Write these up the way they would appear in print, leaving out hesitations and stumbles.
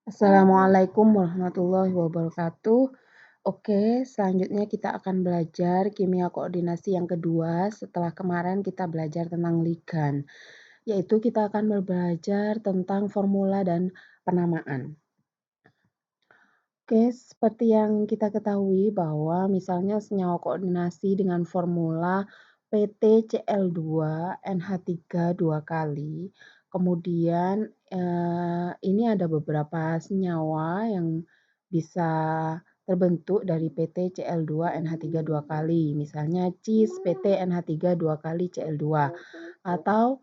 Assalamualaikum warahmatullahi wabarakatuh. Oke, selanjutnya kita akan belajar kimia koordinasi yang kedua setelah kemarin kita belajar tentang ligan, yaitu kita akan belajar tentang formula dan penamaan. Oke, seperti yang kita ketahui bahwa misalnya senyawa koordinasi dengan formula PtCl2NH3 2 kali. Kemudian ini ada beberapa senyawa yang bisa terbentuk dari PtCl2NH3 2 kali. Misalnya cis PtNH3 2 kali Cl2 atau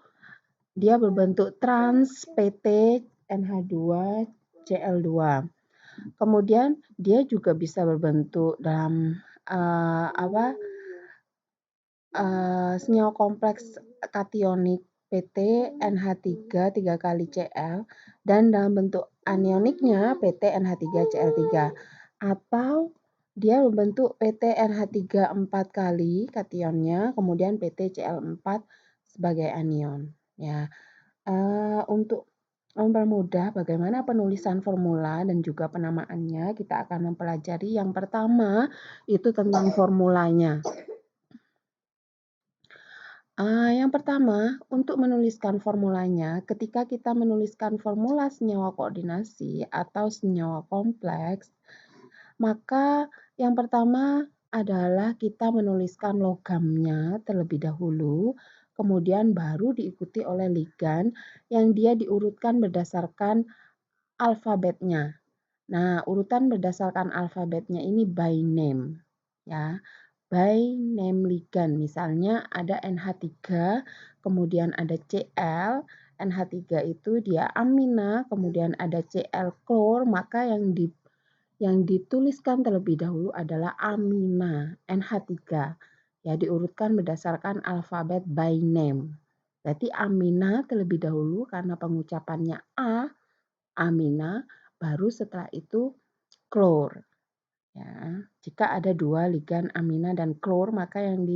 dia berbentuk trans PtNH2 Cl2. Kemudian dia juga bisa berbentuk dalam senyawa kompleks kationik PtNH3 3 kali Cl dan dalam bentuk anioniknya PtNH3Cl3 atau dia berbentuk PtNH3 4 kali kationnya kemudian PtCl4 sebagai anion ya. Untuk mempermudah bagaimana penulisan formula dan juga penamaannya, kita akan mempelajari yang pertama itu tentang formulanya. Yang pertama, untuk menuliskan formulanya, ketika kita menuliskan formula senyawa koordinasi atau senyawa kompleks, maka yang pertama adalah kita menuliskan logamnya terlebih dahulu, kemudian baru diikuti oleh ligan yang dia diurutkan berdasarkan alfabetnya. Nah, urutan berdasarkan alfabetnya ini by name, ya. By name ligan, misalnya ada NH3, kemudian ada Cl, NH3 itu dia amina, kemudian ada Cl klor, maka yang dituliskan terlebih dahulu adalah amina NH3. Ya, diurutkan berdasarkan alfabet by name. Berarti amina terlebih dahulu karena pengucapannya A, amina, baru setelah itu klor. Ya, jika ada dua ligan amina dan klor, maka yang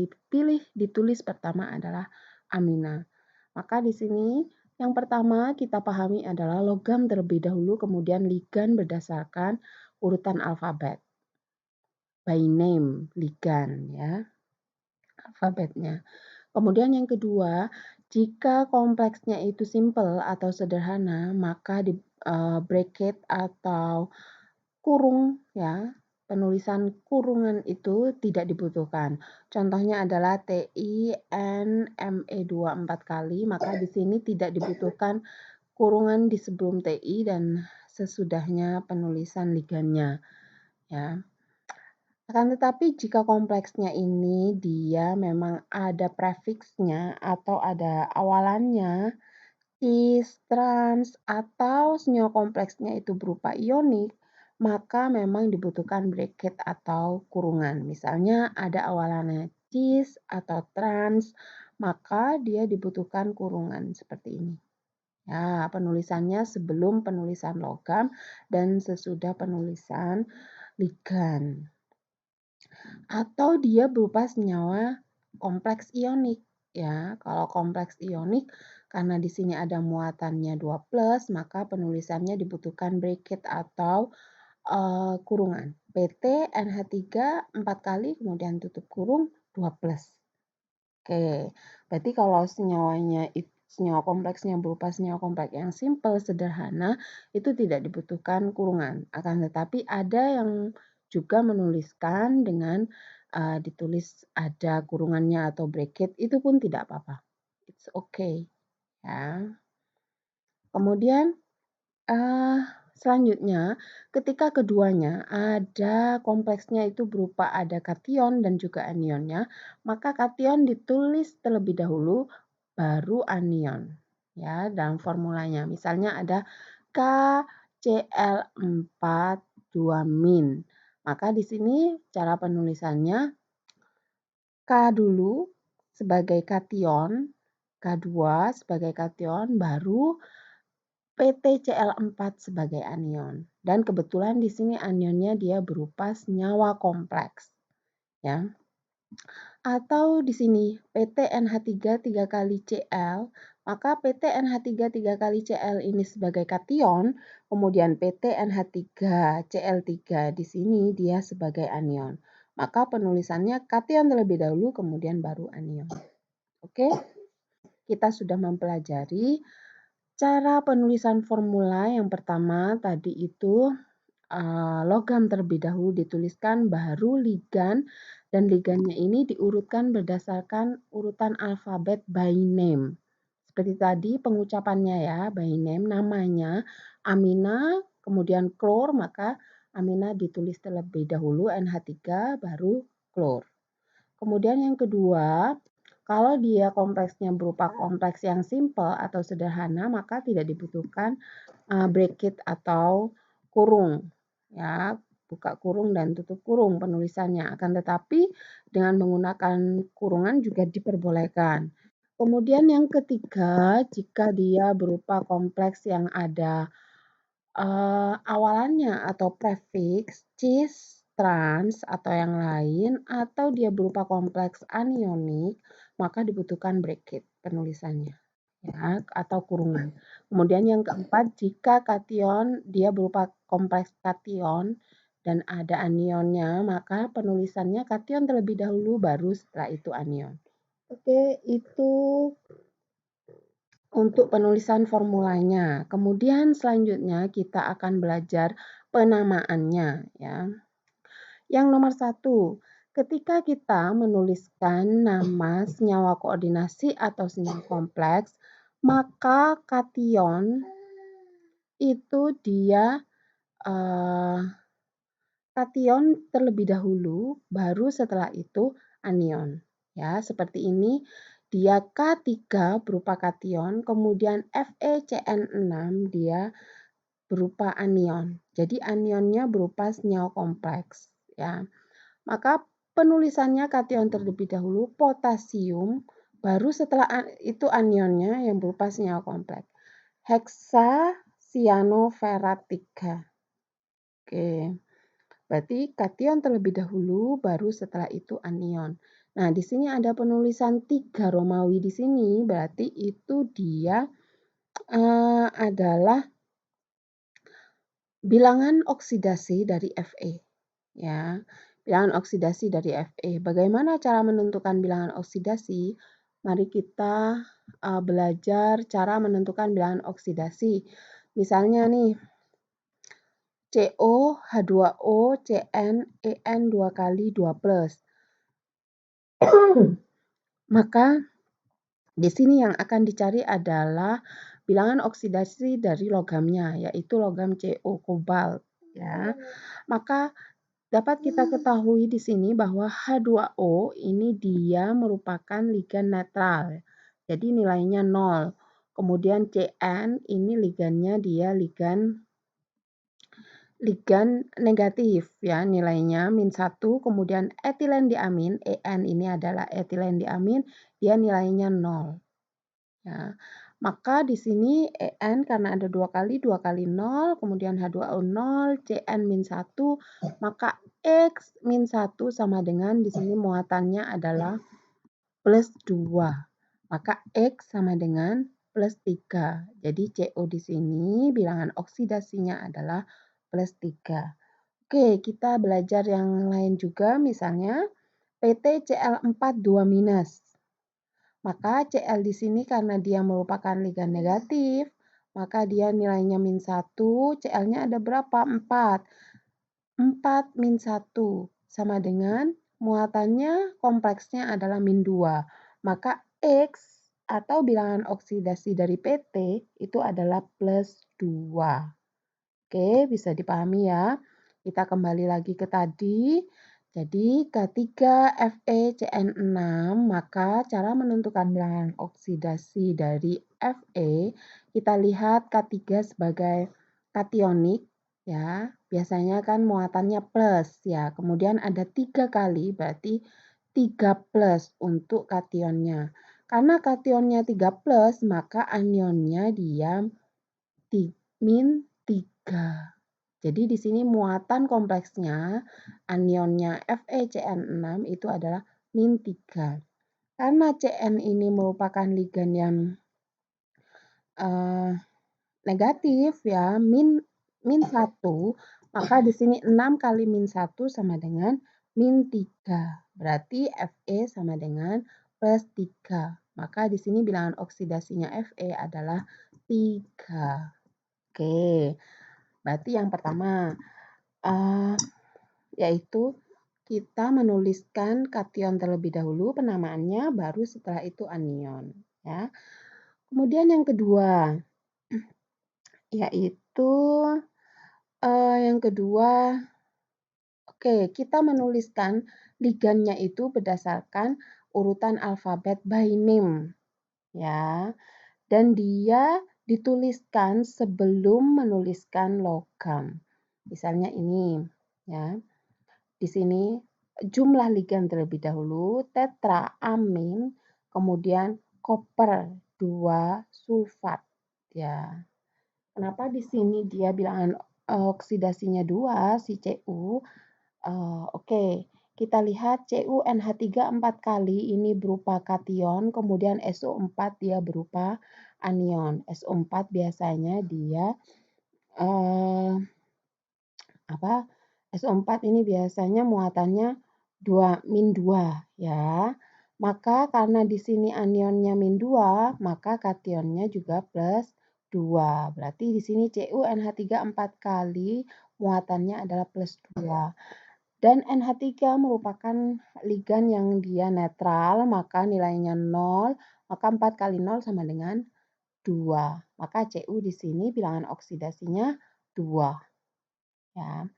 ditulis pertama adalah amina. Maka di sini yang pertama kita pahami adalah logam terlebih dahulu, kemudian ligan berdasarkan urutan alfabet. By name ligan ya, alfabetnya. Kemudian yang kedua, jika kompleksnya itu simple atau sederhana, maka di bracket atau kurung ya, penulisan kurungan itu tidak dibutuhkan. Contohnya adalah TINME2 4 kali, maka di sini tidak dibutuhkan kurungan di sebelum TI dan sesudahnya penulisan ligannya ya. Akan tetapi jika kompleksnya ini dia memang ada prefiksnya atau ada awalannya, cis, trans, atau senyawa kompleksnya itu berupa ionik, maka memang dibutuhkan bracket atau kurungan. Misalnya ada awalannya cis atau trans, maka dia dibutuhkan kurungan seperti ini. Ya, penulisannya sebelum penulisan logam dan sesudah penulisan ligan. Atau dia berupa senyawa kompleks ionik ya. Kalau kompleks ionik karena di sini ada muatannya 2+, maka penulisannya dibutuhkan bracket atau kurungan. PT NH3 4 kali kemudian tutup kurung 2+. Oke, berarti kalau senyawa kompleksnya berupa senyawa kompleks yang simple, sederhana, itu tidak dibutuhkan kurungan. Akan tetapi ada yang juga menuliskan dengan ditulis ada kurungannya atau bracket, itu pun tidak apa-apa. It's okay. Ya. Kemudian selanjutnya, ketika keduanya ada kompleksnya itu berupa ada kation dan juga anionnya, maka kation ditulis terlebih dahulu baru anion ya dalam formulanya. Misalnya ada KCl4 2-. Maka di sini cara penulisannya K dulu sebagai kation, K2 sebagai kation, baru PtCl4 sebagai anion. Dan kebetulan di sini anionnya dia berupa senyawa kompleks. Ya. Atau di sini PtNH3 3 kali Cl, Maka PTNH3 3 kali Cl ini sebagai kation, kemudian PTNH3Cl3 di sini dia sebagai anion. Maka penulisannya kation terlebih dahulu, kemudian baru anion. Oke, kita sudah mempelajari cara penulisan formula. Yang pertama tadi itu logam terlebih dahulu dituliskan, baru ligan, dan ligannya ini diurutkan berdasarkan urutan alfabet by name. Seperti tadi pengucapannya ya, by name, namanya Amina, kemudian klor, maka Amina ditulis terlebih dahulu NH3 baru klor. Kemudian yang kedua, kalau dia kompleksnya berupa kompleks yang simple atau sederhana, maka tidak dibutuhkan bracket atau kurung. Ya, buka kurung dan tutup kurung penulisannya. Akan tetapi dengan menggunakan kurungan juga diperbolehkan. Kemudian yang ketiga, jika dia berupa kompleks yang ada awalannya atau prefiks, cis, trans, atau yang lain, atau dia berupa kompleks anionik, maka dibutuhkan bracket penulisannya, ya, atau kurungan. Kemudian yang keempat, jika kation dia berupa kompleks kation dan ada anionnya, maka penulisannya kation terlebih dahulu, baru setelah itu anion. Oke, itu untuk penulisan formulanya. Kemudian selanjutnya kita akan belajar penamaannya ya. Yang nomor 1, ketika kita menuliskan nama senyawa koordinasi atau senyawa kompleks, maka kation itu dia kation terlebih dahulu, baru setelah itu anion. Ya, seperti ini. Dia K3 berupa kation, kemudian FeCN6 dia berupa anion. Jadi anionnya berupa senyawa kompleks, ya. Maka penulisannya kation terlebih dahulu, potasium, baru setelah itu anionnya yang berupa senyawa kompleks. Hexacyanoferrat 3. Oke. Berarti kation terlebih dahulu, baru setelah itu anion. Nah, di sini ada penulisan 3 Romawi di sini, berarti itu dia adalah bilangan oksidasi dari Fe. Ya, bilangan oksidasi dari Fe. Bagaimana cara menentukan bilangan oksidasi? Mari kita belajar cara menentukan bilangan oksidasi. Misalnya nih, CO, H2O, Cn, En 2 kali 2 plus. Maka di sini yang akan dicari adalah bilangan oksidasi dari logamnya, yaitu logam CO, kobalt. Ya. Maka dapat kita ketahui di sini bahwa H2O ini dia merupakan ligan netral. Jadi nilainya 0. Kemudian Cn ini ligannya dia ligan negatif ya, nilainya -1, kemudian etilen diamin, En ini adalah etilen diamin, dia nilainya 0. Ya. Maka di sini En karena ada 2 kali 0, kemudian H2O 0, Cn-1, maka X-1 sama dengan di sini muatannya adalah plus 2. Maka X sama dengan plus 3. Jadi CO di sini bilangan oksidasinya adalah plus 3. Oke, kita belajar yang lain juga, misalnya PtCl4 2-. Maka Cl di sini karena dia merupakan ligan negatif, maka dia nilainya -1, Cl-nya ada berapa? 4. 4-1 sama dengan muatannya kompleksnya adalah -2. Maka X atau bilangan oksidasi dari PT itu adalah plus 2. Oke, bisa dipahami ya. Kita kembali lagi ke tadi. Jadi K3FeCN6, maka cara menentukan bilangan oksidasi dari Fe, kita lihat K3 sebagai kationik ya. Biasanya kan muatannya plus ya. Kemudian ada 3 kali, berarti 3 plus untuk kationnya. Karena kationnya 3 plus, maka anionnya dia -3. Jadi di sini muatan kompleksnya anionnya FeCN6 itu adalah -3. Karena Cn ini merupakan ligan yang negatif ya, min 1, maka di sini 6 kali min 1 sama dengan min 3. Berarti Fe sama dengan plus 3. Maka di sini bilangan oksidasinya Fe adalah 3. Oke, berarti yang pertama yaitu kita menuliskan kation terlebih dahulu penamaannya, baru setelah itu anion ya. Kemudian yang kedua yaitu kita menuliskan ligannya itu berdasarkan urutan alfabet by name ya. Dan dia dituliskan sebelum menuliskan logam. Misalnya ini ya. Di sini jumlah ligan terlebih dahulu, tetra, amin, kemudian koper 2 sulfat ya. Kenapa di sini dia bilangan oksidasinya 2 si Cu? Oke, kita lihat CuNH3 4 kali ini berupa kation, kemudian SO4 dia berupa anion. SO4 biasanya dia SO4 ini biasanya muatannya 2 min 2 ya. Maka karena di sini anionnya min 2, maka kationnya juga plus 2. Berarti di sini CuNH3 4 kali muatannya adalah plus 2. Dan NH3 merupakan ligan yang dia netral, maka nilainya 0, maka 4 kali 0 sama dengan 2. Maka Cu di sini bilangan oksidasinya 2. Ya.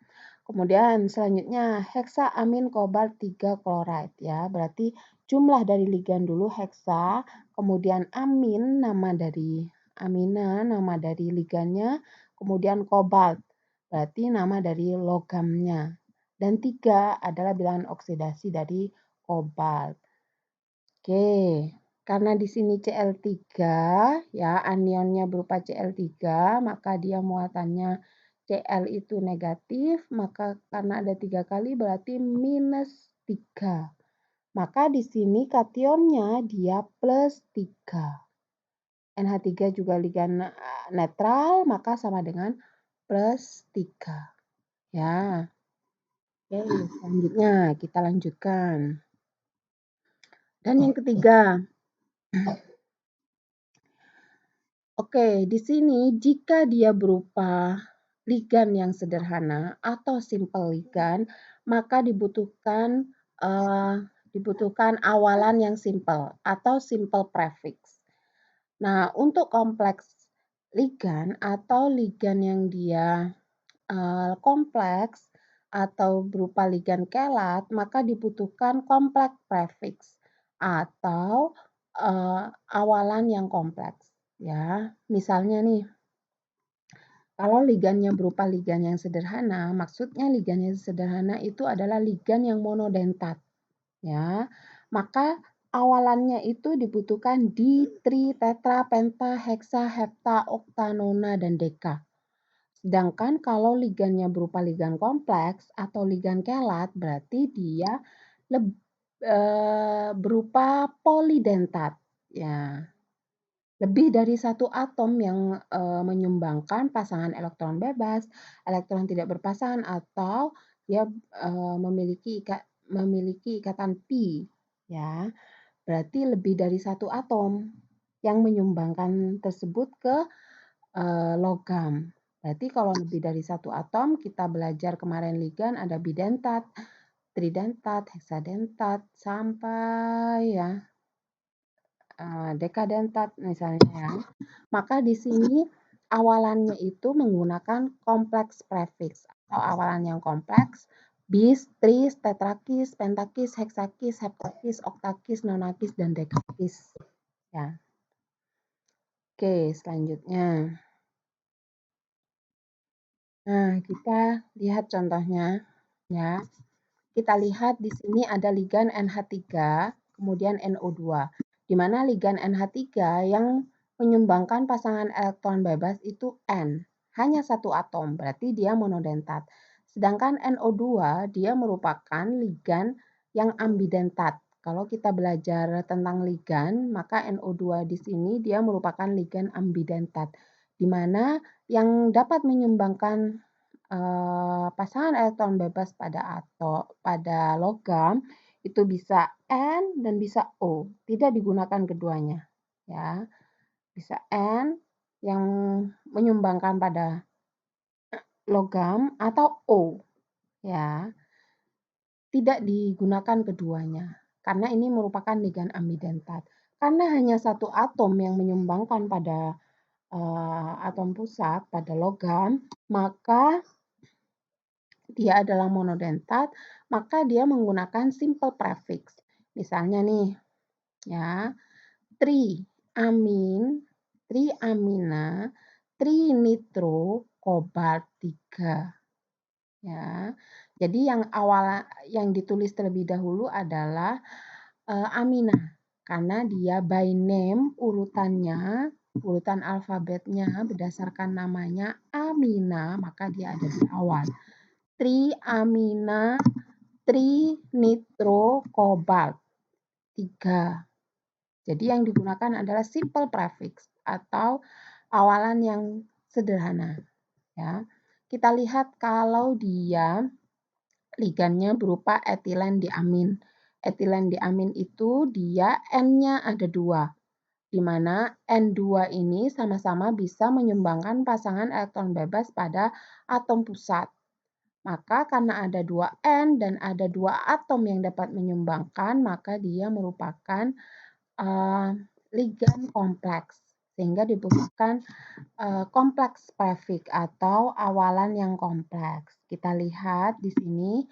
Kemudian selanjutnya heksa-amin kobalt 3 chloride ya. Berarti jumlah dari ligan dulu heksa, kemudian amin nama dari amina, nama dari ligannya, kemudian kobalt. Berarti nama dari logamnya. Dan 3 adalah bilangan oksidasi dari kobalt. Oke, karena di sini Cl3 ya, anionnya berupa Cl3, maka dia muatannya Cl itu negatif, maka karena ada 3 kali berarti minus 3. Maka di sini kationnya dia plus 3. NH3 juga ligan netral, maka sama dengan plus 3. Ya. Oke, selanjutnya kita lanjutkan. Dan yang ketiga, oke, di sini jika dia berupa ligan yang sederhana atau simple ligan, maka dibutuhkan awalan yang simple atau simple prefix. Nah, untuk kompleks ligan atau ligan yang dia kompleks atau berupa ligan kelat, maka dibutuhkan kompleks prefix atau awalan yang kompleks. Ya, misalnya nih, kalau ligannya berupa ligan yang sederhana, maksudnya ligan yang sederhana itu adalah ligan yang monodentat. Ya, maka awalannya itu dibutuhkan di, tri, tetra, penta, heksa, hepta, okta, nona, dan deka. Sedangkan kalau ligannya berupa ligan kompleks atau ligan kelat, berarti dia berupa polidentat. Ya, lebih dari satu atom yang menyumbangkan pasangan elektron bebas, elektron tidak berpasangan, atau dia memiliki ikatan pi. Ya, berarti lebih dari satu atom yang menyumbangkan tersebut ke logam. Berarti kalau lebih dari satu atom, kita belajar kemarin ligan ada bidentat, tridentat, heksadentat, sampai ya dekadentat misalnya ya. Maka di sini awalannya itu menggunakan kompleks prefix atau awalan yang kompleks, bis, tris, tetrakis, pentakis, heksakis, heptakis, oktakis, nonakis, dan dekakis. Ya. Oke, selanjutnya. Nah, kita lihat contohnya ya. Kita lihat di sini ada ligan NH3, kemudian NO2. Di mana ligan NH3 yang menyumbangkan pasangan elektron bebas itu N, hanya satu atom, berarti dia monodentat. Sedangkan NO2 dia merupakan ligan yang ambidentat. Kalau kita belajar tentang ligan, maka NO2 di sini dia merupakan ligan ambidentat, di mana yang dapat menyumbangkan pasangan elektron bebas pada logam itu bisa N dan bisa O, tidak digunakan keduanya, ya. Bisa N yang menyumbangkan pada logam atau O, ya. Tidak digunakan keduanya, karena ini merupakan ligan ambidentat. Karena hanya satu atom yang menyumbangkan pada atom pusat, pada logam, maka dia adalah monodentat, maka dia menggunakan simple prefix. Misalnya nih, ya, triamin, triamina, trinitro, kobalt 3. Ya. Jadi yang ditulis terlebih dahulu adalah amina, karena dia by name urutan alfabetnya berdasarkan namanya amina, maka dia ada di awal. Triamina, trinitro, kobalt 3. Jadi yang digunakan adalah simple prefix atau awalan yang sederhana, ya. Kita lihat kalau dia ligannya berupa etilen diamin. Etilen diamin itu dia N-nya ada 2, di mana N2 ini sama-sama bisa menyumbangkan pasangan elektron bebas pada atom pusat. Maka karena ada 2 N dan ada 2 atom yang dapat menyumbangkan, maka dia merupakan ligan kompleks, sehingga dibutuhkan kompleks prefix atau awalan yang kompleks. Kita lihat di sini.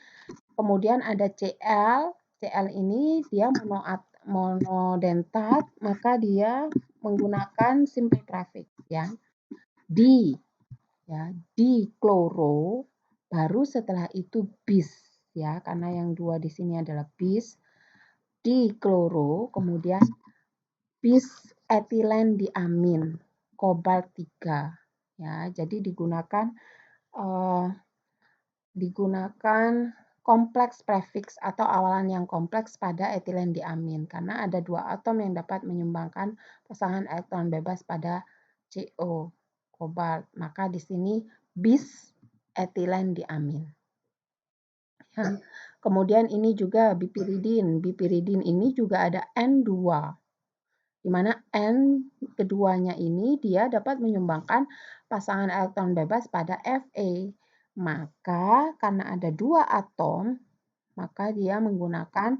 Kemudian ada Cl. Cl ini dia monodentat, maka dia menggunakan simple prefix, ya. Di, ya, dikloro, baru setelah itu bis, ya, karena yang 2 di sini adalah bis. Dikloro, kemudian bis etilen diamin, kobalt 3, ya. Jadi digunakan kompleks prefix atau awalan yang kompleks pada etilen diamin, karena ada 2 atom yang dapat menyumbangkan pasangan elektron bebas pada CO, kobalt. Maka di sini bis etilen diamin. Ya. Kemudian ini juga bipiridin. Bipiridin ini juga ada N2, di mana N keduanya ini dia dapat menyumbangkan pasangan elektron bebas pada Fe. Maka karena ada 2 atom, maka dia menggunakan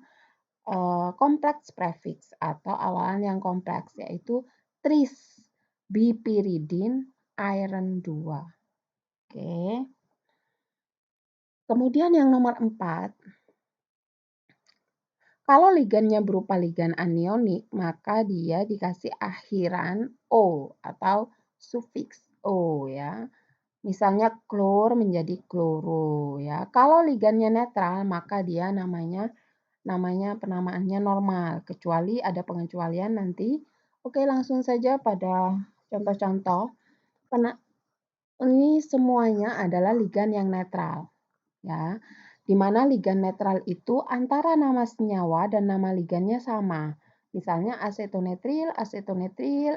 kompleks prefix atau awalan yang kompleks, yaitu tris bipiridin iron 2. Oke. Kemudian yang nomor 4, kalau ligannya berupa ligan anionik, maka dia dikasih akhiran O atau sufiks O, ya. Misalnya klor menjadi kloro, ya. Kalau ligannya netral, maka dia penamaannya normal, kecuali ada pengecualian nanti. Oke, langsung saja pada contoh-contoh. Ini semuanya adalah ligan yang netral, ya. Di mana ligan netral itu antara nama senyawa dan nama ligannya sama. Misalnya asetonetril,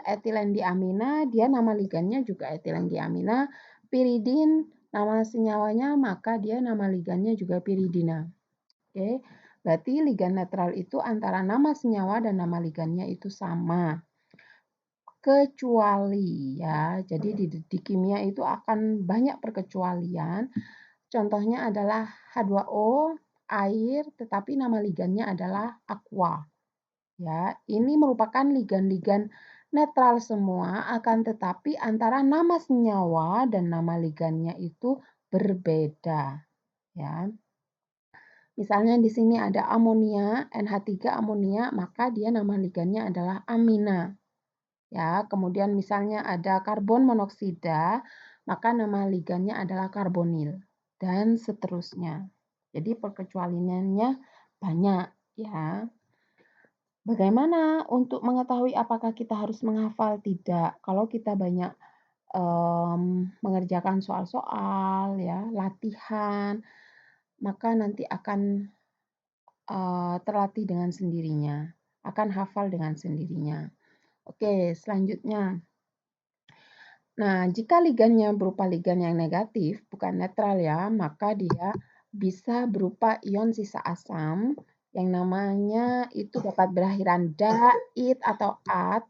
etilen diamina, dia nama ligannya juga etilen diamina. Piridin, nama senyawanya, maka dia nama ligannya juga piridina. Oke, berarti ligan netral itu antara nama senyawa dan nama ligannya itu sama. Kecuali, ya, jadi di kimia itu akan banyak perkecualian. Contohnya adalah H2O, air, tetapi nama ligannya adalah aqua. Ya, ini merupakan ligan-ligan netral semua, akan tetapi antara nama senyawa dan nama ligannya itu berbeda, ya. Misalnya di sini ada amonia, NH3 amonia, maka dia nama ligannya adalah amina. Ya, kemudian misalnya ada karbon monoksida, maka nama ligannya adalah karbonil dan seterusnya. Jadi perkecualiannya banyak, ya. Bagaimana untuk mengetahui apakah kita harus menghafal? Tidak. Kalau kita banyak mengerjakan soal-soal, ya, latihan, maka nanti akan terlatih dengan sendirinya, akan hafal dengan sendirinya. Oke, selanjutnya. Nah, jika ligannya berupa ligan yang negatif, bukan netral ya, maka dia bisa berupa ion sisa asam yang namanya itu dapat berakhiran da, it, atau at.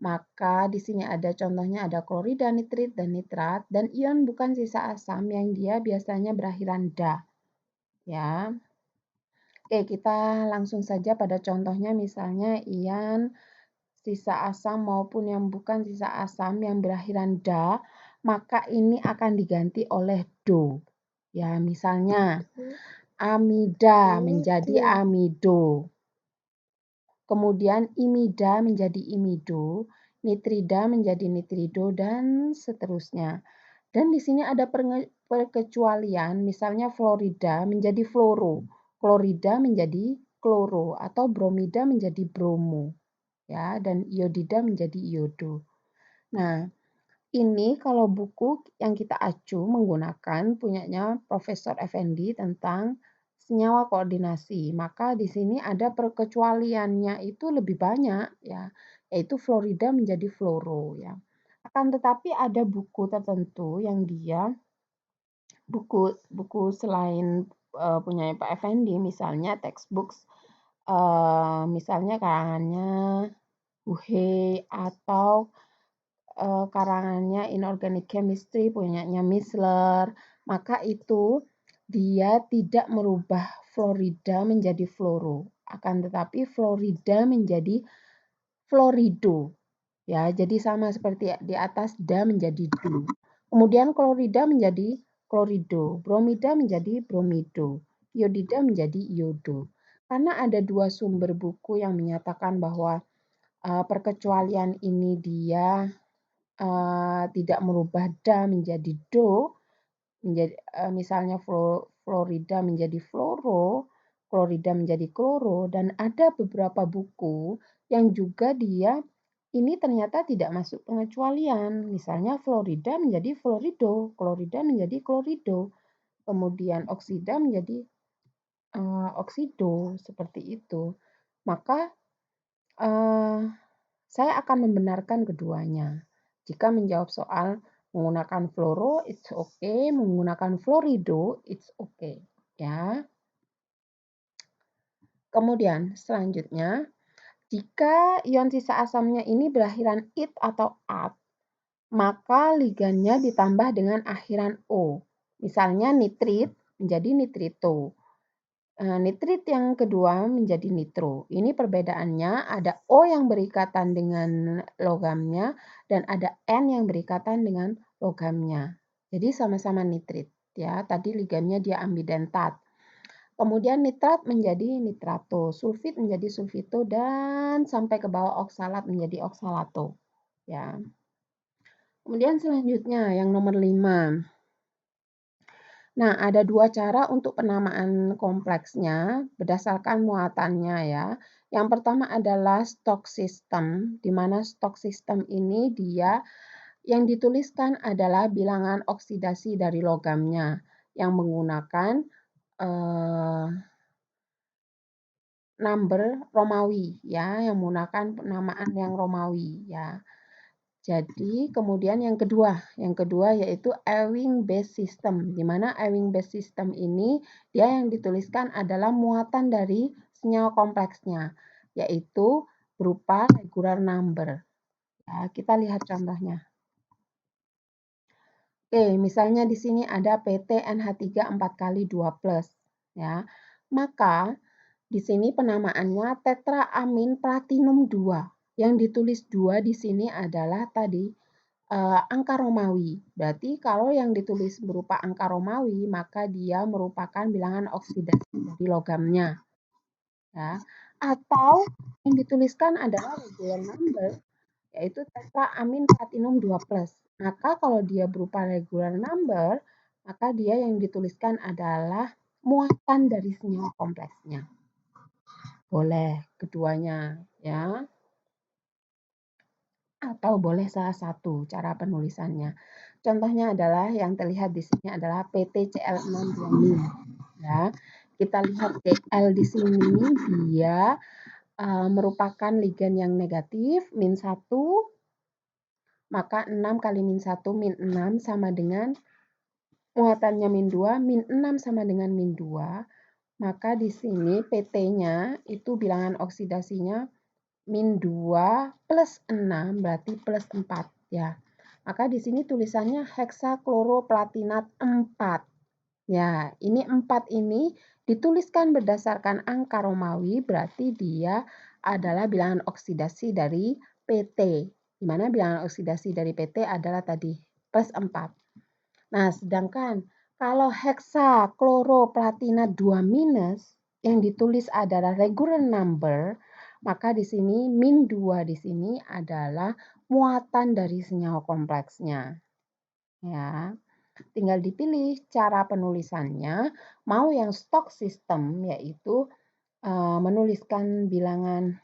Maka di sini ada contohnya ada klorida, nitrit, dan nitrat. Dan ion bukan sisa asam yang dia biasanya berakhiran da. Ya. Oke, kita langsung saja pada contohnya misalnya ion sisa asam maupun yang bukan sisa asam yang berakhiran da, maka ini akan diganti oleh do. Ya, misalnya amida menjadi amido. Kemudian imida menjadi imido, nitrida menjadi nitrido, dan seterusnya. Dan di sini ada perkecualian, misalnya fluorida menjadi fluoro, klorida menjadi kloro, atau bromida menjadi bromo. Ya, dan iodida menjadi iodo. Nah, ini kalau buku yang kita acu menggunakan punyanya Profesor Effendi tentang senyawa koordinasi. Maka di sini ada perkecualiannya itu lebih banyak ya, yaitu fluorida menjadi fluoro ya. Akan tetapi ada buku tertentu yang dia buku selain punyanya Pak Effendi, misalnya textbooks misalnya karangannya Huhe atau karangannya Inorganic Chemistry punyanya Missler, maka itu dia tidak merubah fluorida menjadi fluoro, akan tetapi fluorida menjadi fluorido. Ya, jadi sama seperti di atas da menjadi do. Kemudian klorida menjadi klorido, bromida menjadi bromido, iodida menjadi iodo. Karena ada dua sumber buku yang menyatakan bahwa perkecualian ini dia tidak merubah da menjadi do, menjadi misalnya fluorida menjadi fluoro, klorida menjadi kloro, dan ada beberapa buku yang juga dia ini ternyata tidak masuk pengecualian. Misalnya fluorida menjadi fluorido, klorida menjadi klorido, kemudian oksida menjadi oksido, seperti itu. Maka saya akan membenarkan keduanya. Jika menjawab soal menggunakan fluoro, it's okay. Menggunakan fluorido, it's okay. Ya. Kemudian selanjutnya, jika ion sisa asamnya ini berakhiran it atau at, maka ligannya ditambah dengan akhiran o. Misalnya nitrit menjadi nitrito. Nitrit yang kedua menjadi nitro. Ini perbedaannya ada O yang berikatan dengan logamnya dan ada N yang berikatan dengan logamnya. Jadi sama-sama nitrit ya. Tadi ligannya dia ambidentat. Kemudian nitrat menjadi nitrato, sulfit menjadi sulfito dan sampai ke bawah oksalat menjadi oksalato ya. Kemudian selanjutnya yang nomor 5. Nah, ada dua cara untuk penamaan kompleksnya berdasarkan muatannya ya. Yang pertama adalah stock system, di mana stock system ini dia yang dituliskan adalah bilangan oksidasi dari logamnya yang menggunakan number Romawi ya, yang menggunakan penamaan yang Romawi ya. Jadi kemudian yang kedua yaitu Ewing base system, di mana Ewing base system ini dia yang dituliskan adalah muatan dari senyawa kompleksnya, yaitu berupa regular number. Ya, kita lihat contohnya. Oke, misalnya di sini ada PTNH3 4 kali 2+, ya. Maka di sini penamaannya tetraamin platinum 2. Yang ditulis 2 di sini adalah tadi angka Romawi. Berarti kalau yang ditulis berupa angka Romawi, maka dia merupakan bilangan oksidasi dari logamnya. Ya. Atau yang dituliskan adalah regular number, yaitu tetraamin platinum 2+. Maka kalau dia berupa regular number, maka dia yang dituliskan adalah muatan dari senyawa kompleksnya. Boleh keduanya, ya. Atau boleh salah satu cara penulisannya. Contohnya adalah yang terlihat di sini adalah PTCl6 ya. Kita lihat Cl di sini dia merupakan ligan yang negatif, min 1, maka 6 kali min 1, min 6 sama dengan muatannya min 2, min 6 sama dengan min 2, maka di sini PT-nya itu bilangan oksidasinya min 2 plus 6 berarti plus 4 ya. Maka di sini tulisannya heksakloroplatinat 4. Ya, ini 4 ini dituliskan berdasarkan angka Romawi berarti dia adalah bilangan oksidasi dari PT. Di mana bilangan oksidasi dari PT adalah tadi plus 4. Nah, sedangkan kalau heksakloroplatinat 2 minus yang ditulis adalah regular number, maka di sini min 2 di sini adalah muatan dari senyawa kompleksnya. Ya. Tinggal dipilih cara penulisannya, mau yang stock system yaitu menuliskan bilangan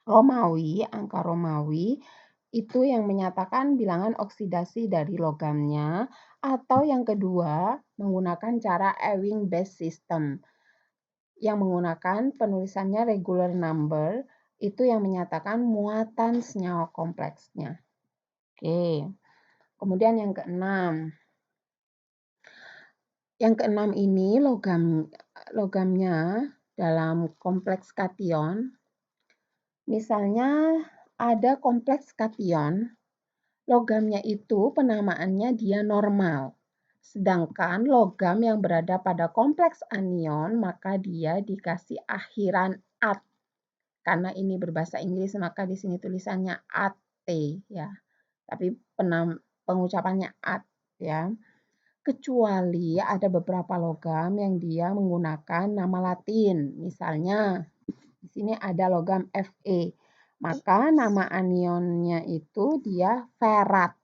Romawi, angka Romawi, itu yang menyatakan bilangan oksidasi dari logamnya, atau yang kedua menggunakan cara Ewing based system yang menggunakan penulisannya regular number, itu yang menyatakan muatan senyawa kompleksnya. Oke, kemudian yang keenam. Yang keenam ini logamnya dalam kompleks kation. Misalnya ada kompleks kation, logamnya itu penamaannya dia normal. Sedangkan logam yang berada pada kompleks anion, maka dia dikasih akhiran at. Karena ini berbahasa Inggris, maka di sini tulisannya at ya. Tapi pengucapannya at ya. Kecuali ada beberapa logam yang dia menggunakan nama Latin. Misalnya di sini ada logam Fe. Maka nama anionnya itu dia ferat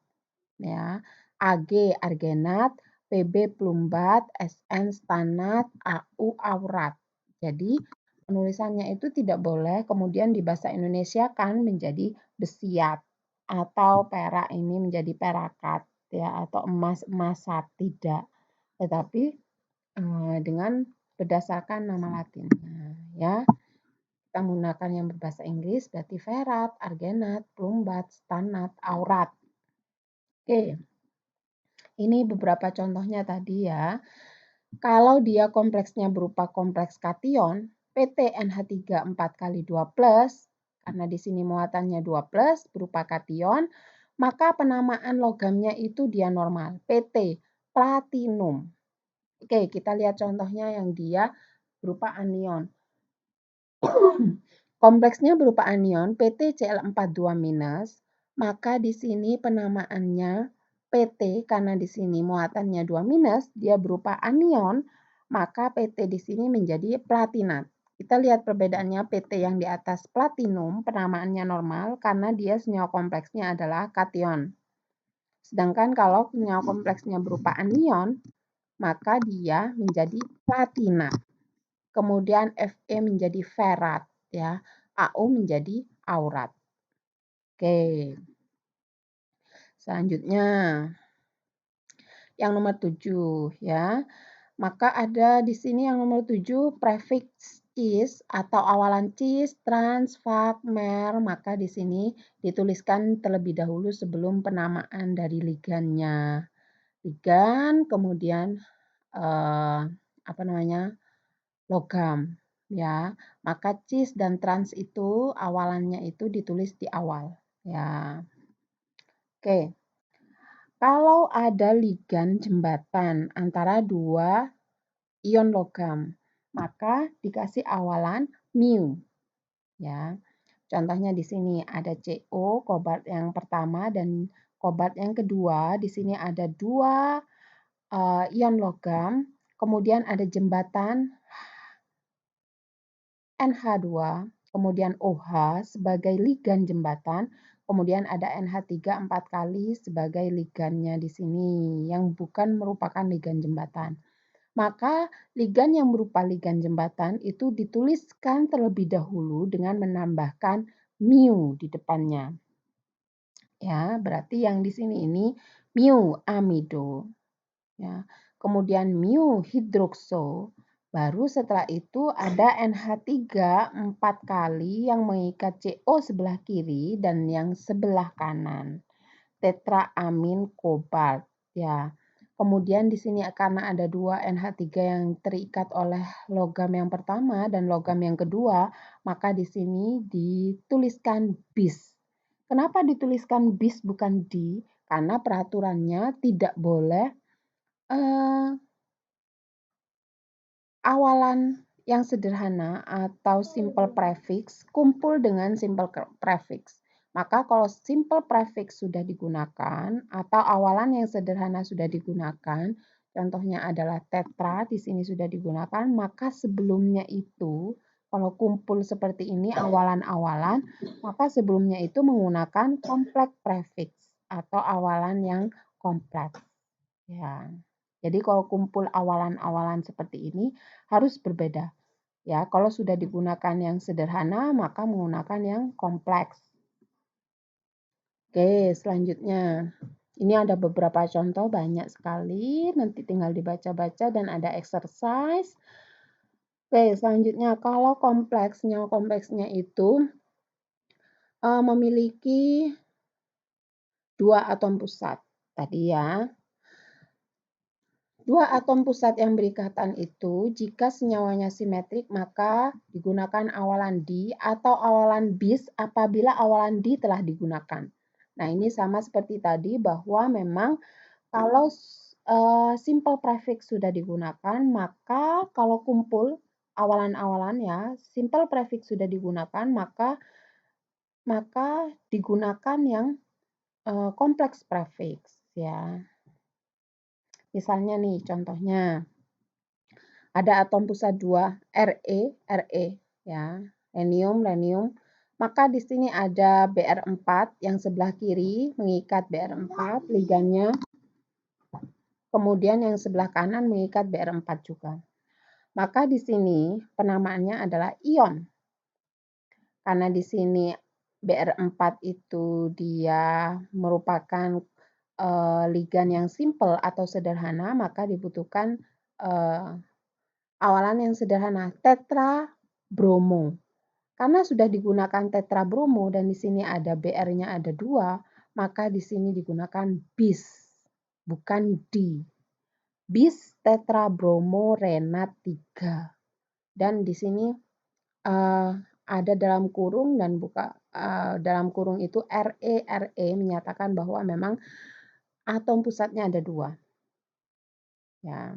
ya. Ag argenat, Pb plumbat, Sn stanat, Au aurat. Jadi penulisannya itu tidak boleh kemudian di bahasa Indonesia kan menjadi besiat atau perak ini menjadi perakat ya atau emas emasat tidak, tetapi dengan berdasarkan nama Latinnya ya. Kita menggunakan yang berbahasa Inggris berarti ferat, argenat, plumbat, stanat, aurat. Oke. Ini beberapa contohnya tadi ya. Kalau dia kompleksnya berupa kompleks kation, PT NH3 4 kali 2 plus, karena di sini muatannya 2 plus berupa kation, maka penamaan logamnya itu dia normal, PT platinum. Oke, kita lihat contohnya yang dia berupa anion. Kompleksnya berupa anion PT Cl42-, maka di sini penamaannya PT karena di sini muatannya 2-, dia berupa anion, maka PT di sini menjadi platinat. Kita lihat perbedaannya PT yang di atas platinum penamaannya normal karena dia senyawa kompleksnya adalah kation. Sedangkan kalau senyawa kompleksnya berupa anion, maka dia menjadi platinat. Kemudian Fe menjadi ferat ya. Au menjadi aurat. Oke. Selanjutnya yang nomor 7 ya. Maka ada di sini yang nomor 7 prefix cis atau awalan cis, trans, fak, mer, maka di sini dituliskan terlebih dahulu sebelum penamaan dari ligannya. Ligan kemudian logam ya. Maka cis dan trans itu awalannya itu ditulis di awal ya. Oke. Kalau ada ligan jembatan antara dua ion logam, maka dikasih awalan mu ya. Contohnya di sini ada CO kobalt yang pertama dan kobalt yang kedua. Di sini ada dua ion logam, kemudian ada jembatan NH2, kemudian OH sebagai ligan jembatan, kemudian ada NH3 4 kali sebagai ligannya di sini yang bukan merupakan ligan jembatan. Maka ligan yang berupa ligan jembatan itu dituliskan terlebih dahulu dengan menambahkan mu di depannya. Ya, berarti yang di sini ini mu amido. Ya. Kemudian mu hidrokso, Baru setelah itu ada NH3 4 kali yang mengikat CO sebelah kiri dan yang sebelah kanan. Tetraamin kobalt ya. Kemudian di sini karena ada 2 NH3 yang terikat oleh logam yang pertama dan logam yang kedua, maka di sini dituliskan bis. Kenapa dituliskan bis bukan di? Karena peraturannya tidak boleh eh, awalan yang sederhana atau simple prefix kumpul dengan simple prefix. Maka kalau simple prefix sudah digunakan atau awalan yang sederhana sudah digunakan, contohnya adalah tetra di sini sudah digunakan, maka sebelumnya itu kalau kumpul seperti ini awalan-awalan, maka sebelumnya itu menggunakan kompleks prefix atau awalan yang kompleks. Ya. Jadi kalau kumpul awalan-awalan seperti ini harus berbeda. Ya, kalau sudah digunakan yang sederhana, maka menggunakan yang kompleks. Oke, selanjutnya. Ini ada beberapa contoh, banyak sekali. Nanti tinggal dibaca-baca dan ada exercise. Oke, selanjutnya kalau kompleksnya itu memiliki 2 atom pusat. Tadi ya. 2 atom pusat yang berikatan itu, jika senyawanya simetrik, maka digunakan awalan di atau awalan bis apabila awalan di telah digunakan. Nah, ini sama seperti tadi bahwa memang kalau simple prefix sudah digunakan, maka kalau kumpul awalan-awalan ya, simple prefix sudah digunakan, maka digunakan yang kompleks prefix ya. Misalnya nih contohnya. Ada atom pusat 2 Re ya, rhenium. Maka di sini ada Br4 yang sebelah kiri mengikat Br4 ligannya. Kemudian yang sebelah kanan mengikat Br4 juga. Maka di sini penamaannya adalah ion. Karena di sini Br4 itu dia merupakan ligan yang simple atau sederhana, maka dibutuhkan awalan yang sederhana, tetra bromo. Karena sudah digunakan tetra bromo dan di sini ada Br-nya ada 2, maka di sini digunakan bis, bukan di. Bis tetra bromo renat 3. Dan di sini ada dalam kurung dan dalam kurung itu Re menyatakan bahwa memang atom pusatnya ada 2. Ya.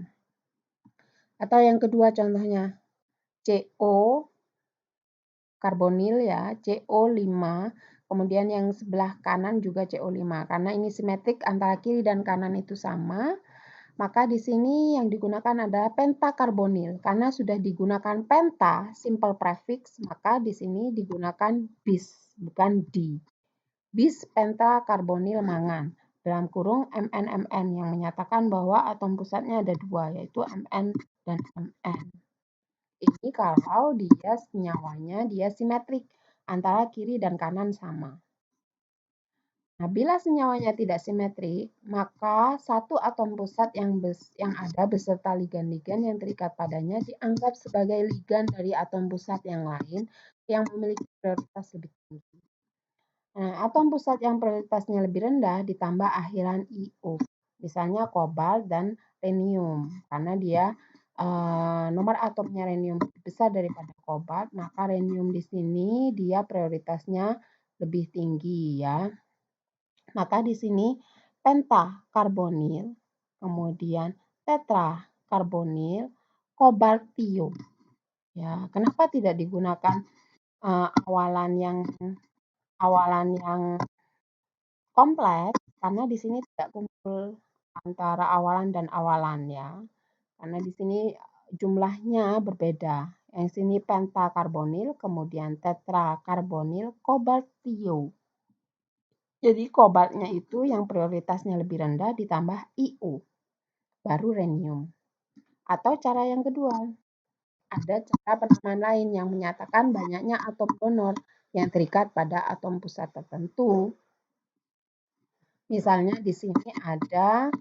Atau yang kedua contohnya CO karbonil ya, CO5, kemudian yang sebelah kanan juga CO5. Karena ini simetrik antara kiri dan kanan itu sama, maka di sini yang digunakan adalah pentakarbonil. Karena sudah digunakan penta, simple prefix, maka di sini digunakan bis, bukan di. Bis pentakarbonil mangan. Dalam kurung MnMn yang menyatakan bahwa atom pusatnya ada 2, yaitu Mn dan Mn. Ini kalau dia senyawanya dia simetrik antara kiri dan kanan sama. Nah, bila senyawanya tidak simetrik, maka satu atom pusat yang ada beserta ligan-ligan yang terikat padanya dianggap sebagai ligan dari atom pusat yang lain yang memiliki prioritas lebih tinggi. Nah, atom pusat yang prioritasnya lebih rendah ditambah akhiran IO. Misalnya kobalt dan rhenium. Karena dia nomor atomnya rhenium besar daripada kobalt, maka rhenium di sini dia prioritasnya lebih tinggi ya. Maka di sini pentakarbonil, kemudian tetrakarbonil, kobaltium. Ya, kenapa tidak digunakan awalan yang kompleks? Karena di sini tidak kumpul antara awalan dan awalan ya. Karena di sini jumlahnya berbeda. Yang sini pentakarbonil, kemudian tetrakarbonil, kobaltium. Jadi kobaltnya itu yang prioritasnya lebih rendah ditambah IU, baru rhenium. Atau cara yang kedua, ada cara penamaan lain yang menyatakan banyaknya atom donor yang terikat pada atom pusat tertentu. Misalnya di sini ada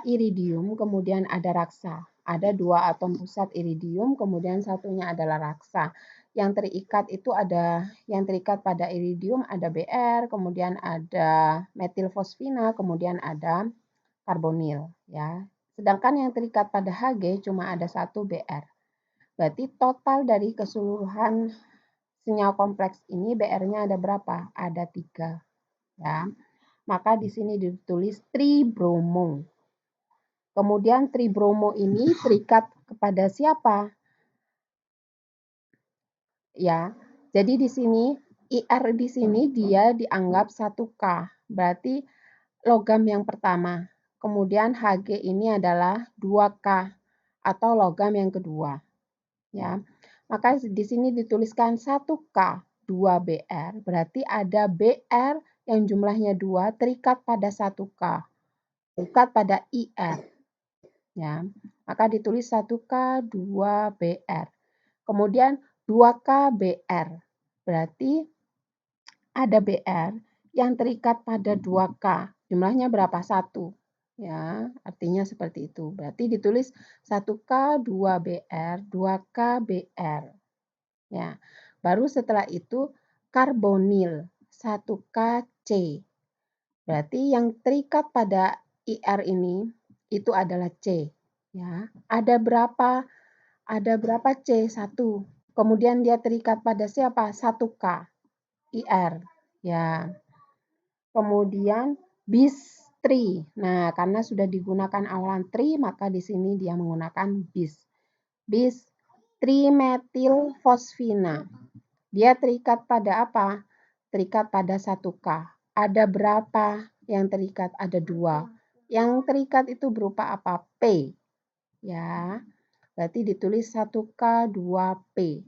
iridium, kemudian ada raksa. ada 2 atom pusat iridium, kemudian satunya adalah raksa. Yang terikat pada iridium ada Br, kemudian ada metilfosfina, kemudian ada karbonil ya. Sedangkan yang terikat pada Hg cuma ada 1 Br. Berarti total dari keseluruhan senyawa kompleks ini Br-nya ada berapa? Ada 3 ya. Maka di sini ditulis tribromo. Kemudian tribromo ini terikat kepada siapa? Ya. Jadi di sini IR di sini dia dianggap 1K. Berarti logam yang pertama. Kemudian Hg ini adalah 2K atau logam yang kedua. Ya. Maka di sini dituliskan 1K 2Br. Berarti ada Br yang jumlahnya 2 terikat pada 1K. Terikat pada IR. Ya. Maka ditulis 1K 2Br. Kemudian 2K Br. Berarti ada Br yang terikat pada 2K. Jumlahnya berapa? 1. Ya, artinya seperti itu. Berarti ditulis 1K 2Br, 2K Br. Ya. Baru setelah itu karbonil 1K C. Berarti yang terikat pada IR ini itu adalah C. Ya. Ada berapa C? 1. Kemudian dia terikat pada siapa? 1K. IR. Ya. Kemudian bis tri. Nah, karena sudah digunakan awalan tri, maka di sini dia menggunakan bis. Bis trimetilfosfina. Dia terikat pada apa? Terikat pada 1K. Ada berapa yang terikat? Ada 2. Yang terikat itu berupa apa? P. Ya. Berarti ditulis 1K 2P.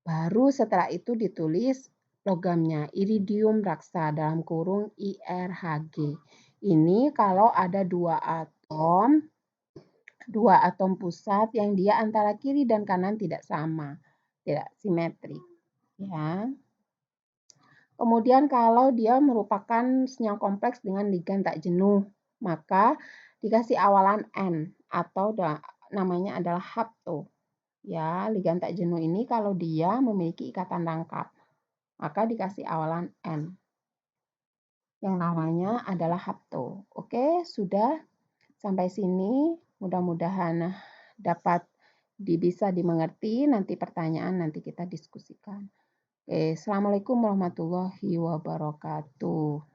Baru setelah itu ditulis logamnya iridium raksa dalam kurung IRHG. Ini kalau ada 2 atom pusat yang dia antara kiri dan kanan tidak sama, tidak simetrik ya. Kemudian kalau dia merupakan senyawa kompleks dengan ligan tak jenuh, maka dikasih awalan N atau namanya adalah hapto. Ya, ligan tak jenuh ini kalau dia memiliki ikatan rangkap, maka dikasih awalan N. Yang namanya adalah hapto. Oke, sudah sampai sini. Mudah-mudahan dapat bisa dimengerti. Nanti pertanyaan nanti kita diskusikan. Oke, Assalamualaikum warahmatullahi wabarakatuh.